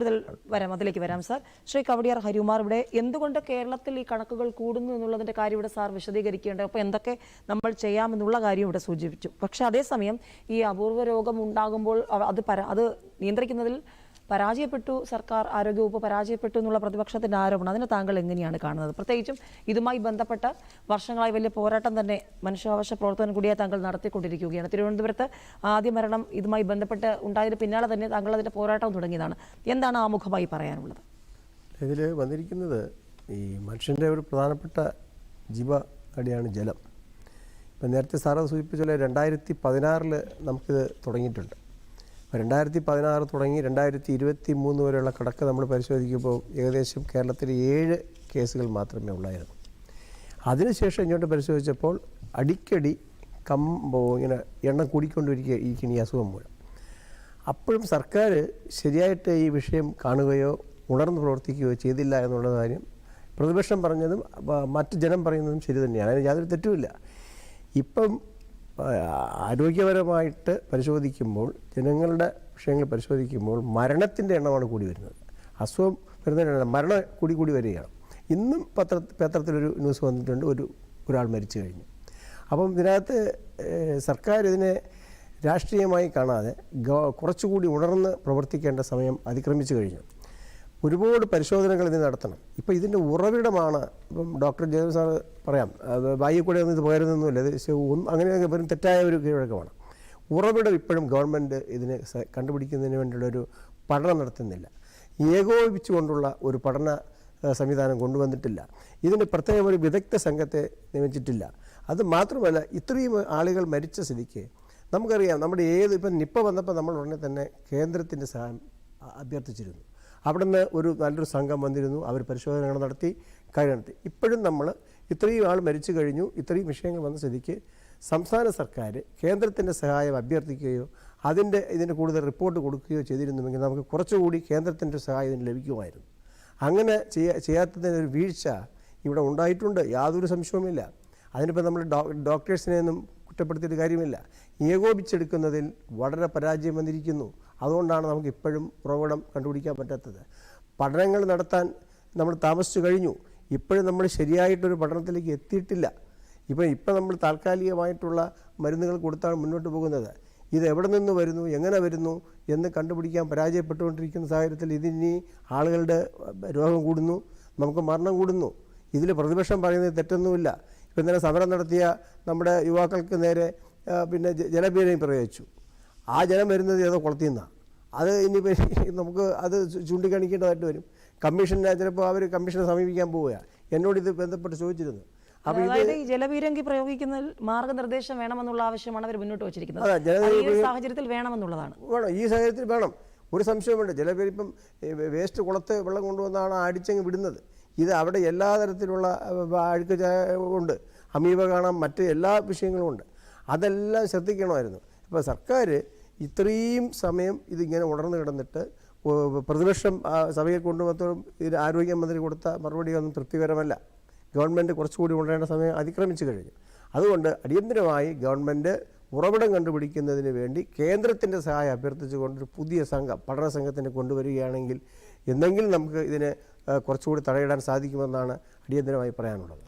അതിലേക്ക് വരാം സാർ. ശ്രീ കവടിയാർ ഹരികുമാർ, ഇവിടെ എന്തുകൊണ്ട് കേരളത്തിൽ ഈ കണക്കുകൾ കൂടുന്നു എന്നുള്ളതിന്റെ കാര്യം ഇവിടെ സാർ വിശദീകരിക്കേണ്ടത്. അപ്പോൾ എന്തൊക്കെ നമ്മൾ ചെയ്യാമെന്നുള്ള കാര്യം ഇവിടെ സൂചിപ്പിച്ചു. പക്ഷേ അതേസമയം ഈ അപൂർവ രോഗം ഉണ്ടാകുമ്പോൾ അത് നിയന്ത്രിക്കുന്നതിൽ പരാജയപ്പെട്ടു, സർക്കാർ ആരോഗ്യവകുപ്പ് പരാജയപ്പെട്ടു എന്നുള്ള പ്രതിപക്ഷത്തിന്റെ ആരോപണം, അതിനെ താങ്കൾ എങ്ങനെയാണ് കാണുന്നത്? പ്രത്യേകിച്ചും ഇതുമായി ബന്ധപ്പെട്ട വർഷങ്ങളായി വലിയ പോരാട്ടം തന്നെ മനുഷ്യാവകാശ പ്രവർത്തനം കൂടിയായി താങ്കൾ നടത്തിക്കൊണ്ടിരിക്കുകയാണ്. തിരുവനന്തപുരത്ത് ആദ്യ മരണം ഇതുമായി ബന്ധപ്പെട്ട് ഉണ്ടായതിന് പിന്നാലെ തന്നെ താങ്കൾ അതിന്റെ പോരാട്ടം തുടങ്ങിയതാണ്. എന്താണ് ആമുഖമായി പറയാനുള്ളത്? ഇതിൽ വന്നിരിക്കുന്നത് ഈ മനുഷ്യൻ്റെ ഒരു പ്രധാനപ്പെട്ട ജീവനാഡിയാണ് ജലം. ഇപ്പം നേരത്തെ സാറ് സൂചിപ്പിച്ച പോലെ 2016 നമുക്കിത് തുടങ്ങിയിട്ടുണ്ട്. 2016 തുടങ്ങി 2023 വരെയുള്ള കണക്ക് നമ്മൾ പരിശോധിക്കുമ്പോൾ ഏകദേശം കേരളത്തിൽ 7 കേസുകൾ മാത്രമേ ഉള്ളായിരുന്നു. അതിനുശേഷം ഇങ്ങോട്ട് പരിശോധിച്ചപ്പോൾ അടിക്കടി ഇങ്ങനെ എണ്ണം കൂടിക്കൊണ്ടിരിക്കുന്ന ഈ അസുഖം മൂലം. അപ്പോഴും സർക്കാർ ശരിയായിട്ട് ഈ വിഷയം കാണുകയോ ഉണർന്ന് പ്രവർത്തിക്കുകയോ ചെയ്തില്ല എന്നുള്ള കാര്യം പ്രതിപക്ഷം പറഞ്ഞതും മറ്റ് ജനം പറയുന്നതും ശരി തന്നെയാണ്. അതിന് യാതൊരു തെറ്റുമില്ല. ഇപ്പം ആരോഗ്യപരമായിട്ട് പരിശോധിക്കുമ്പോൾ, ജനങ്ങളുടെ വിഷയങ്ങൾ പരിശോധിക്കുമ്പോൾ മരണത്തിൻ്റെ എണ്ണമാണ് കൂടി വരുന്നത്. അസുഖം വരുന്നതിൻ്റെ മരണം കൂടി വരികയാണ്. ഇന്നും പത്രത്തിലൊരു ന്യൂസ് വന്നിട്ടുണ്ട്, ഒരാൾ മരിച്ചു കഴിഞ്ഞു. അപ്പം ഇതിനകത്ത് സർക്കാർ ഇതിനെ രാഷ്ട്രീയമായി കാണാതെ കുറച്ചുകൂടി ഉണർന്ന് പ്രവർത്തിക്കേണ്ട സമയം അതിക്രമിച്ചു കഴിഞ്ഞു. ഒരുപാട് പരിശോധനകൾ ഇതിന് നടത്തണം. ഇപ്പോൾ ഇതിൻ്റെ ഉറവിടമാണ്, ഇപ്പം ഡോക്ടർ ജയദേവ് സാർ പറയാം, വായു കൂടെ ഒന്നും ഇത് പോയിരുന്നൊന്നുമില്ല, ഇത് അങ്ങനെ വെറും തെറ്റായ ഒരു കീഴ്വഴക്കമാണ്. ഉറവിടം ഇപ്പോഴും ഗവൺമെൻറ് ഇതിനെ കണ്ടുപിടിക്കുന്നതിന് വേണ്ടിയുള്ളൊരു പഠനം നടത്തുന്നില്ല. ഏകോപിപ്പിച്ചുകൊണ്ടുള്ള ഒരു പഠന സംവിധാനം കൊണ്ടുവന്നിട്ടില്ല. ഇതിന് പ്രത്യേകം ഒരു വിദഗ്ധ സംഘത്തെ നിയമിച്ചിട്ടില്ല. അത് മാത്രമല്ല, ഇത്രയും ആളുകൾ മരിച്ച സ്ഥിതിക്ക് നമുക്കറിയാം, നമ്മുടെ ഇപ്പം നിപ്പ വന്നപ്പോൾ നമ്മൾ ഉടനെ തന്നെ കേന്ദ്രത്തിൻ്റെ സഹായം അഭ്യർത്ഥിച്ചിരുന്നു. അവിടുന്ന് നല്ലൊരു സംഘം വന്നിരുന്നു, അവർ പരിശോധനകൾ നടത്തി നടത്തി. ഇപ്പോഴും നമ്മൾ ഇത്രയും ആൾ മരിച്ചു കഴിഞ്ഞു, ഇത്രയും വിഷയങ്ങൾ വന്ന സ്ഥിതിക്ക് സംസ്ഥാന സർക്കാർ കേന്ദ്രത്തിൻ്റെ സഹായം അഭ്യർത്ഥിക്കുകയോ ഇതിന് കൂടുതൽ റിപ്പോർട്ട് കൊടുക്കുകയോ ചെയ്തിരുന്നുവെങ്കിൽ നമുക്ക് കുറച്ചുകൂടി കേന്ദ്രത്തിൻ്റെ സഹായം ഇതിന് ലഭിക്കുമായിരുന്നു. അങ്ങനെ ചെയ്യാത്തതിനൊരു വീഴ്ച ഇവിടെ ഉണ്ടായിട്ടുണ്ട്, യാതൊരു സംശയവുമില്ല. അതിനിപ്പോൾ നമ്മൾ ഡോക്ടേഴ്സിനെയൊന്നും കുറ്റപ്പെടുത്തിയിട്ട് കാര്യമില്ല. ഏകോപിച്ചെടുക്കുന്നതിൽ വളരെ പരാജയം വന്നിരിക്കുന്നു. അതുകൊണ്ടാണ് നമുക്ക് ഇപ്പോഴും ഉറവിടം കണ്ടുപിടിക്കാൻ പറ്റാത്തത്. പഠനങ്ങൾ നടത്താൻ നമ്മൾ താമസിച്ചു കഴിഞ്ഞു. ഇപ്പോഴും നമ്മൾ ശരിയായിട്ടൊരു പഠനത്തിലേക്ക് എത്തിയിട്ടില്ല. ഇപ്പം നമ്മൾ താൽക്കാലികമായിട്ടുള്ള മരുന്നുകൾ കൊടുത്താണ് മുന്നോട്ട് പോകുന്നത്. ഇത് എവിടെ നിന്ന് വരുന്നു, എങ്ങനെ വരുന്നു എന്ന് കണ്ടുപിടിക്കാൻ പരാജയപ്പെട്ടുകൊണ്ടിരിക്കുന്ന സാഹചര്യത്തിൽ ഇതിനി ആളുകളുടെ രോഗം കൂടുന്നു, നമുക്ക് മരണം കൂടുന്നു. ഇതിൽ പ്രതിപക്ഷം പറയുന്നത് തെറ്റൊന്നുമില്ല. ഇപ്പം ഇന്നലെ സമരം നടത്തിയ നമ്മുടെ യുവാക്കൾക്ക് നേരെ ജലപീരങ്കി പ്രയോഗിച്ചു. ആ ജലം വരുന്നത് ഏതോ കുളത്തിൽ നിന്നാണ്. അത് ഇനിയിപ്പോൾ നമുക്ക് അത് ചൂണ്ടിക്കാണിക്കേണ്ടതായിട്ട് വരും. കമ്മീഷനെ ചിലപ്പോൾ അവർ കമ്മീഷനെ സമീപിക്കാൻ പോവുകയാണ്. എന്നോട് ഇത് ബന്ധപ്പെട്ട് ചോദിച്ചിരുന്നു. അതായത് ഈ ജലപീരങ്കി പ്രയോഗിക്കുന്നതിൽ മാർഗനിർദ്ദേശം വേണമെന്നുള്ള ആവശ്യമാണ് അവർ മുന്നോട്ട് വെച്ചിരിക്കുന്നത്. സാഹചര്യത്തിൽ വേണമെന്നുള്ളതാണ്. ഈ സാഹചര്യത്തിൽ വേണം, ഒരു സംശയമുണ്ട്. ജലപീരങ്കി ഇപ്പം വേസ്റ്റ് കുളത്ത് വെള്ളം കൊണ്ടുവന്നാണ് അടിച്ചങ്ങ് വിടുന്നത്. ഇത് അവിടെ എല്ലാ തരത്തിലുള്ള അഴുക്ക് ഉണ്ട്, അമീബ കാണാം, മറ്റ് എല്ലാ വിഷയങ്ങളും ഉണ്ട്. അതെല്ലാം ശ്രദ്ധിക്കണമായിരുന്നു. ഇപ്പോൾ സർക്കാർ ഇത്രയും സമയം ഇതിങ്ങനെ ഉണർന്നു കിടന്നിട്ട് പ്രതിപക്ഷം സഭയിൽ കൊണ്ടുവന്നതും ഇത് ആരോഗ്യമന്ത്രി കൊടുത്ത മറുപടിയൊന്നും തൃപ്തികരമല്ല. ഗവൺമെൻറ് കുറച്ചുകൂടി ഉണരേണ്ട സമയം അതിക്രമിച്ചു കഴിഞ്ഞു. അതുകൊണ്ട് അടിയന്തരമായി ഗവൺമെൻറ് ഉറവിടം കണ്ടുപിടിക്കുന്നതിന് വേണ്ടി കേന്ദ്രത്തിൻ്റെ സഹായം അഭ്യർത്ഥിച്ചുകൊണ്ടൊരു പുതിയ പഠന സംഘത്തിനെ കൊണ്ടുവരികയാണെങ്കിൽ എന്തെങ്കിലും നമുക്ക് ഇതിനെ കുറച്ചുകൂടി തടയിടാൻ സാധിക്കുമെന്നാണ് അടിയന്തരമായി പറയാനുള്ളത്.